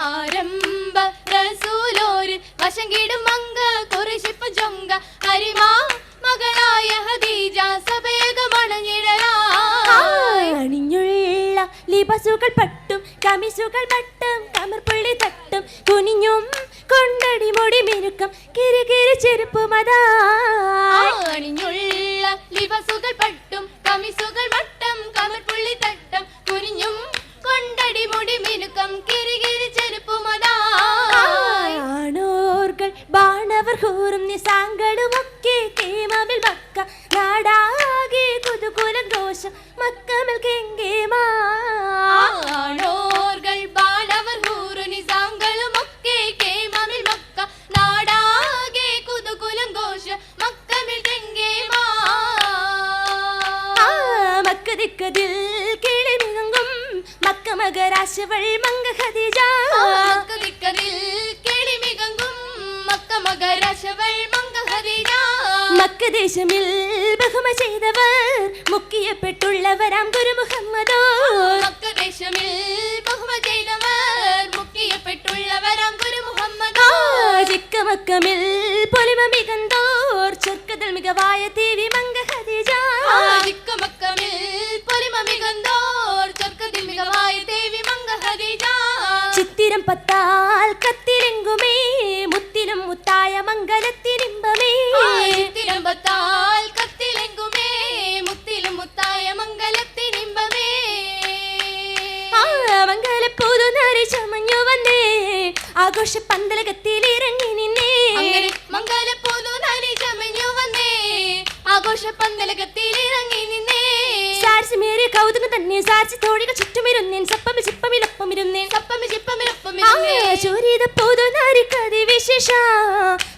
ആരംഭ റസൂലോര് വശങ്കിടും മങ്ക കുറിശിപ്പ് ജൊങ്ക അരിമാ മകളായ ഹദീജ സബേഗമണഞ്ഞിടലാണിഞ്ഞുള്ള ലിബസുകൾ പട്ടും കമിസുകൾ മട്ടും കമർപ്പുള്ളി തട്ടും കുനിഞ്ഞും കൊണ്ടടി മുടി മിനുക്കം കിരികിരി ചെരുപ്പുമതാ അണിഞ്ഞുള്ള ലിബസുകൾ പട്ടും കമിസുകൾ മട്ടും കമർപ്പുള്ളി തട്ടും കുനിഞ്ഞും കൊണ്ടടി മുടി മിനുക്കം കിരികിരി ചെരുപ്പുമതാ ആണോർകൾ ബാണവർ കൂറും നിസാങ്കളുമൊക്കെ കേമമിൽ മക്ക നാടാകെ കുതുകുലം ദോഷം മക്കമിൽ കെങ്കേമാ ആണോർകൾ ബാണവർ കൂറും നിസാങ്കളുമൊക്കെ കേമമിൽ മക്ക നാടാകെ കുതുകുലം ദോഷം മക്കമിൽ കെങ്കേമാ മക്കതിക്കതിൽ കിളിമിങ്ങും മക്ക മകരാശവൾ മങ്ക ഖദീജ മക്കതിക്കതിൽ കിളിമിങ്ങും മക്ക മകരാശവൾ മങ്ക ഖദീജ മക്കദേശമിൽ ബഹുമ ചെയ്തവർ മുക്കിയപ്പെട്ടുള്ളവരാം ഗുരു മുഹമ്മദോ മക്കദേശമിൽ ബഹുമ ചെയ്തവർ മുക്കിയപ്പെട്ടുള്ളവരാം ഗുരു മുഹമ്മദോ ചിക്കമക്കമിൽ പൊലിമ മികന്തോർ ചൊർക്കതൽ മികവായ ദേവി മങ്ക ഖദീജ ചിക്കമക്കമിൽ പൊലിമ മികന്തോർ ചൊർക്കതിൽ മികവായ ദേവി മങ്ക ഖദീജ ചിത്തിരം പത്താൽ കത്തിലെങ്കുമേ മുത്തിലും മുത്തായ മംഗലത്തിരിമ്പമേ ചിത്തിരമ്പത്താൽ കത്തിലെങ്കുമേ മുത്തിലും മുത്തായ മംഗലത്തിരിമ്പമേ മംഗലപ്പൂതു നരി ചമഞ്ഞു വന്നേ ആഘോഷ പന്തലകത്തിൽ ഇറങ്ങി നിന്നേ അങ്ങനെ മംഗലപ്പൂതു നരി ചമഞ്ഞു വന്നേ ആഘോഷ പന്തലകത്തിൽ ഇറങ്ങി നിന്നേ സാരിമേറിയ കൗതുകം തന്നെ സാരിച്ച് തോഴികൾ ചുറ്റുമിരുന്നേൻ സപ്പമി ചിപ്പമിലൊപ്പമിരുന്നേൻ സപ്പമി ചിപ്പമിലൊപ്പം ചൊരിത പൂതു നരിക്കതി വിശേഷ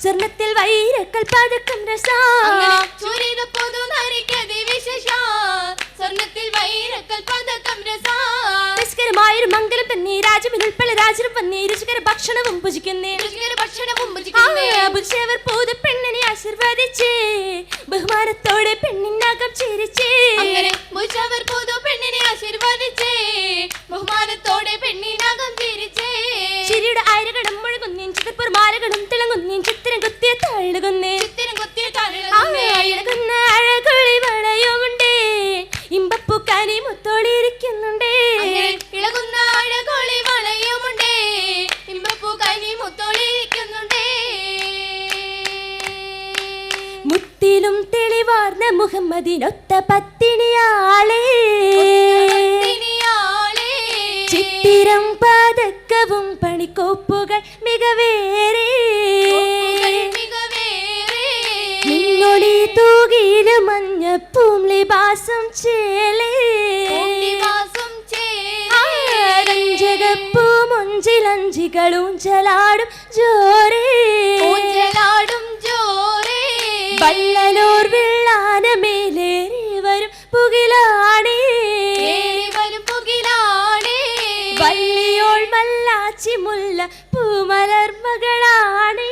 സ്വർണത്തിൽ വൈരക്കൽ പതക്കം രസ ചൊരിത പൂതു നരിക്കതി വിശേഷ സ്വർണത്തിൽ വൈരക്കൽ പതക്കം രസ രുചികരമായൊരു മംഗലം തന്നെ രാജമിനുൾപ്പല രാജനും വന്നേ രുചികര ഭക്ഷണവും ഭുജിക്കുന്നേ ഭക്ഷണവും ഭുജിച്ചവർ പൂത പെണ്ണിനെ ആശീർവദിച്ചേ ബഹുമാനത്തോടെ പെണ്ണിനകം ചിരിച്ചേ ഭുജിച്ചവർ പൂതു പെണ്ണിനെ ആശീർവദിച്ചേ ബഹുമാനത്തോടെ പെണ്ണിനകം ചിരിച്ചേ ചിരിയുടെ ആയിരകടം മുഴങ്ങുന്നേൻ ചിതപ്പൂർ മാലകളും തിളങ്ങുന്നേൻ ചിത്തിരം കുത്തിയ തള്ളുകുന്നേ ഇളകുന്ന അഴകുളി വളയുമുണ്ടേ ഇമ്പപ്പൂക്കാനി മുത്തോളിയിരിക്കുന്നുണ്ടേ ഇളകുന്ന അഴകുളി വളയുമുണ്ടേ ഇമ്പപ്പൂക്കാനി മുത്തോളിയിരിക്കുന്നുണ്ടേ മുത്തിലും തെളിവാർന്ന മുഹമ്മദിനൊത്ത പത്തിനിയാളേ ചിത്തിരം പതക്കവും പണിക്കോപ്പുകൾ മികവേറെ നിന്നൊളി തൂകിയില് മഞ്ഞപ്പൂം ലിബാസം ചേലേ രഞ്ജകപ്പൂ മൊഞ്ചിലഞ്ചികളൂഞ്ചലാടും ജോരേ വള്ളലോർ വെള്ളാനമേലേറി വരും പുകിലാണേ വള്ളിയോൾ മല്ലാച്ചി മുല്ല പൂമലർ മകളാണേ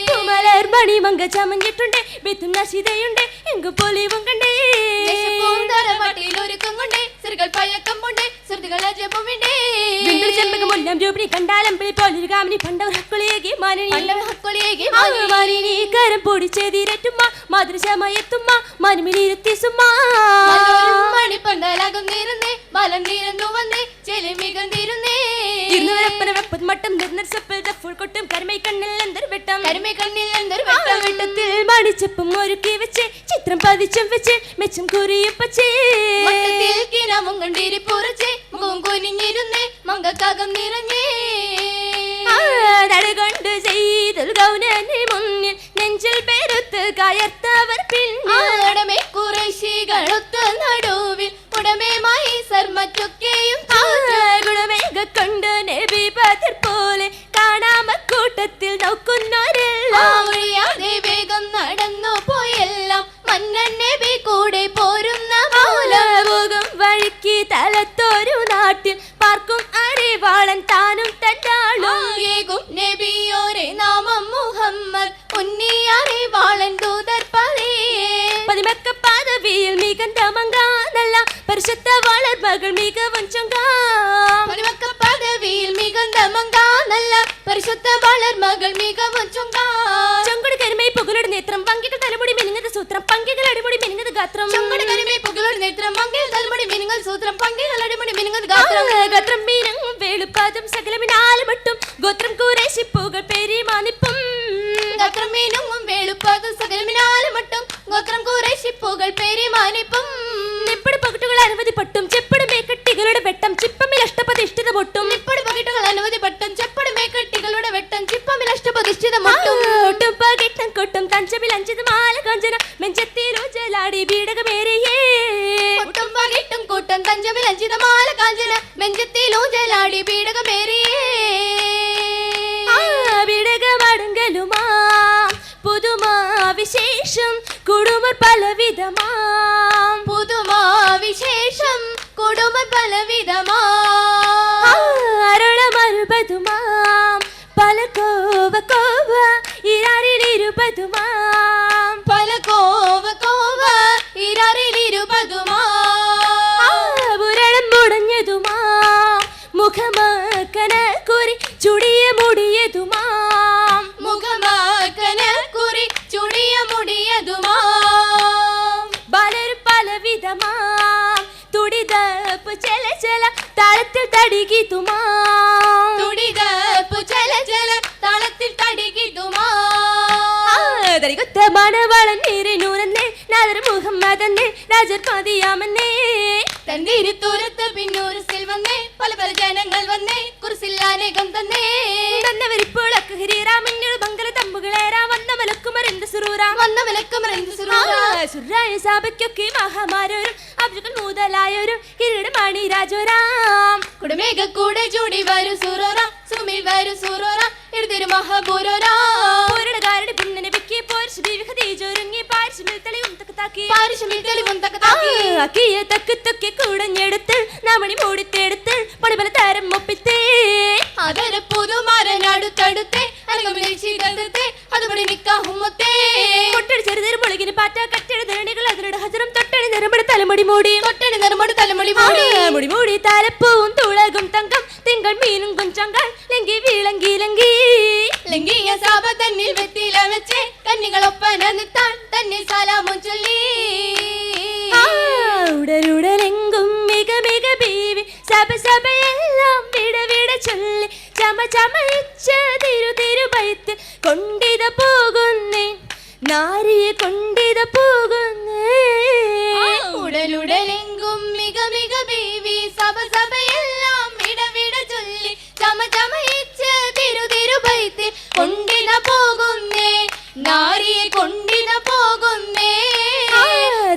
പൂമലർ മണിമങ്ക ചമഞ്ഞിട്ടുണ്ടേ ബെത്തും നശിതയുണ്ടേ എങ്കു പൊലിവും കണ്ടേ ചെമ്പകമൊല്ലാം രൂപിണി കണ്ടാലമ്പിളി പോലൊരു കാമിനി പണ്ടവർ ഹക്കുളിയേകി മാനിനി കരം പൊടിച്ചേതിരറ്റുമ്മ മാതൃശമയെത്തുമ്മ മനുമിലിരുത്തി സുമ്മ മണിപ്പന്തലാകുന്നിരുന്നേ ബലം നീരന്നു വന്നേ ചെലിമികന്നിരുന്നേ മട്ടം നിർണസപ്പിൽ ഫുൾ കൊട്ടും കരുമൈ കണ്ണിൽ എന്തൊരു വെട്ടം വെട്ടത്തിൽ മണിച്ചപ്പും ഒരുക്കി വെച്ച് ചിത്രം പതിച്ചും വെച്ച് മെച്ചം കുറിയും പച്ചേ കിനാമും കണ്ടിരി പുറച്ചേ മുഖം കുനിഞ്ഞിരുന്നേ മങ്കക്കാകം നിറഞ്ഞേ നടകൊണ്ട് ചെയ്തൊരു ഗൗനന് മുന്നിൽ നെഞ്ചിൽ പെരുത്ത് കയർത്തവർ പിന്നടമേ കുറേശികളൊത്ത നടുവിൽ ഉടമേമായി സർമറ്റൊക്കെയും ഗുണമേഘ കൊണ്ട് നബി ബദർ പോലെ കാണാമക്കൂട്ടത്തിൽ നോക്കുന്നവരെല്ലാം വേഗം നടന്നു പോയെല്ലാം മന്നൻ നബി കൂടെ പോരുന്ന പോകും വഴിക്ക് തലത്തൊരു നാട്ടിൽ പാർക്കും അറിവാളൻ താനും തന്നാളും നബിയോരെ നാമം മുഹമ്മദ് ഉന്നിയറിവാളൻ ദൂതർ പതിമക്ക പദവിയിൽ മികந்த മങ്ക നല്ല പരിശുദ്ധ വളർ മകൾ മികവും ചൊങ്ക പരിശുദ്ധ വളർമകൾ മികവും ചൊങ്കട് കരിമൈ പുകളുടെ നേത്രം പങ്കികൾ തലമുടി മിനുങ്ങത് സൂത്രം പങ്കികൾ അടിമുടി മിനുങ്ങത് ഗാത്രം ചൊങ്കട് കരിമൈ പുകളുടെ നേത്രം പങ്കികൾ തലമുടി മിനുങ്ങൽ സൂത്രം പങ്കികൾ അടിമുടി മിനുങ്ങത് ഗാത്രം ഗാത്രം മീനങ്ങും വേളുപാദം സകലമിനാലുമട്ടും ഗോത്രം കൂരേശിപ്പൂകൾ പേരിമാനിപ്പം ഗാത്രം മീനുങ്ങും വേളുപാദം സകലമിനാലുമട്ടും ഗോത്രം കൂരേശിപ്പൂകൾ പേരിമാനിപ്പം നിപ്പട് പകട്ടുകൾ അനവധി പട്ടും ചെപ്പട് മേക്കട്ടികളുടെ വെട്ടം ചിപ്പമിൽ അഷ്ടപതിഷ്ഠിത മൊട്ടും നിപ്പട് പകിട്ടുകൾ അനവധി പട്ടും ചെപ്പട് മേക്കട്ടികളുടെ വെട്ടം ചിപ്പമിൽ അഷ്ടപതിഷ്ഠിത മൊട്ടും ഒട്ടും പകിട്ടം കൊട്ടും തഞ്ചമിൽ അഞ്ചത് മാല കാഞ്ചന മെഞ്ചത്തിലൂജലാടി ബീടകമേറിയേ ഒട്ടും പകിട്ടും കൂട്ടം തഞ്ചമിൽ അഞ്ചിത മാല കാഞ്ചന മെഞ്ചത്തിലൂജലാടി ബീടകമേറിയേ ബീടകമടങ്കലുമാ പുതുമാ വിശേഷം കുടുംബർ പലവിധമാം പുതുമാ വിശേഷം കുടുംബർ പലവിധമാ അരുളമറുപതുമാം പല കോവ കോവ ഇരാറിലിരുപതുമാം പല കോവ കോവ ഇരാറിലിരുപതുമാ പുരണം മുടഞ്ഞതുമാം മുഖമക്കന കുറി ചുടിയ മുടിയതുമാം മുഖമാക്കന കുറി ചുടിയ മുടിയതുമാ പലരും പലവിധമാം തുടിതപ്പ് ചെല ചെല താളത്തിൽ തടികിതുമാം തുടിതപ്പു ചല ചല താളത്തിൽ തടികിതുമാ തടികൊത്ത മണവളൻ നീരിനൂരന്നേ നാദർ മുഹമ്മദന്നേ രാജർ പാതിയാമന്നേ തന്റെ ഇരുത്തൂരത്ത് പിന്നൂര് വന്നേ പല പല ജനങ്ങൾ വന്നേ കുറിസില്ലാനേകം തന്നേ തന്നവരിപ്പോൾ അക്കഹരിറാമിന്നോട് ബംഗല തമ്പുകളേറാ വന്ന മലക്കുമറിന്ത് സുറൂറാം വന്ന വിലക്കുമറിന്ത് സുറായ സാബയ്ക്കൊക്കെ മഹാമാരോരും അബ്ജുകൾ മുതലായോരും കിരീടമണി രാജോരാം കുടമേഘ കൂടെ ചൂടി വരും സൂറോറാം സുമിൽ വരും സൂറോറാം എഴുതിരു മഹാപൂരോരാം പോരടകാരുടെ പിന്നനെ വെക്കി പോരിശ് ബീവി ഖദീജൊരുങ്ങി പാരിശമിൽ തെളിവും തക്കത്താക്കി പാരിശമിൽ തെളിവും തക്കത്താക്കി ആക്കിയ തക്ക് തൊക്കെ കുടഞ്ഞെടുത്ത് നാമണി മൂടിത്തെടുത്ത് പണിപല താരം ഒപ്പിത്തേ അതര പുതുമാരനടുത്തടുത്തേ അരങ്ങമിലേച്ചിടത്തെ അതുപടി നിക്കാഹുമത്തേ കൊട്ടടി ചെറുതേരും മുളകിന് പാറ്റ കട്ടെഴുതണികൾ അതിരുടെ ഹജറും തൊട്ടണി നിറമ്പട തലമുടി മൂടി തൊട്ടണി നിറമോട് തലമുടി മൂടി മുടി മൂടി തലപ്പൂവും തുളകും തങ്കം തിങ്കൾ മീനും കൊഞ്ചങ്കൾ ലങ്കി വീളങ്കി ലങ്കി ലംഘിയ സാപ തന്നിൽ വെത്തില വെച്ച് കന്നികളൊപ്പന നിത്താൻ തന്നെ സലാമും ചൊല്ലി ഉടലുടലെങ്കും മിക മിക ബീവി സഭ സഭയെല്ലാം വിട വിട ചൊല്ലി ചമ ചമയിച്ച തിരു തിരു ബൈത്ത് കൊണ്ടിത പോകുന്നേ നാരിയെ കൊണ്ടിത പോകുന്നേ ഉടലുടലെങ്കും മിക മിക ബീവി സഭ സഭയെല്ലാം വിട വിട ചൊല്ലി ചമ ചമയിച്ച തിരു തിരു ബൈത്തിൽ കൊണ്ടിത പോകുന്നേ നാരിയെ കൊണ്ടിത പോകുന്നേ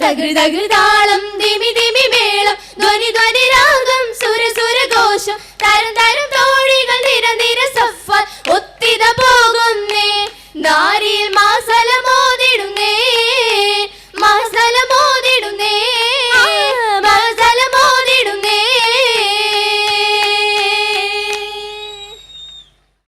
തകൃ തകൃ താളം ദിമി ദിമി മേളം ധ്വനി ധ്വനി രാഗം സുര സുര ഘോഷം തരം തരം തോഴികൾ നിര നിര സഫാൻ ഒത്തിത പോകുന്നേ നാരിയിൽ മാസല മോതിടുന്നേ മാസല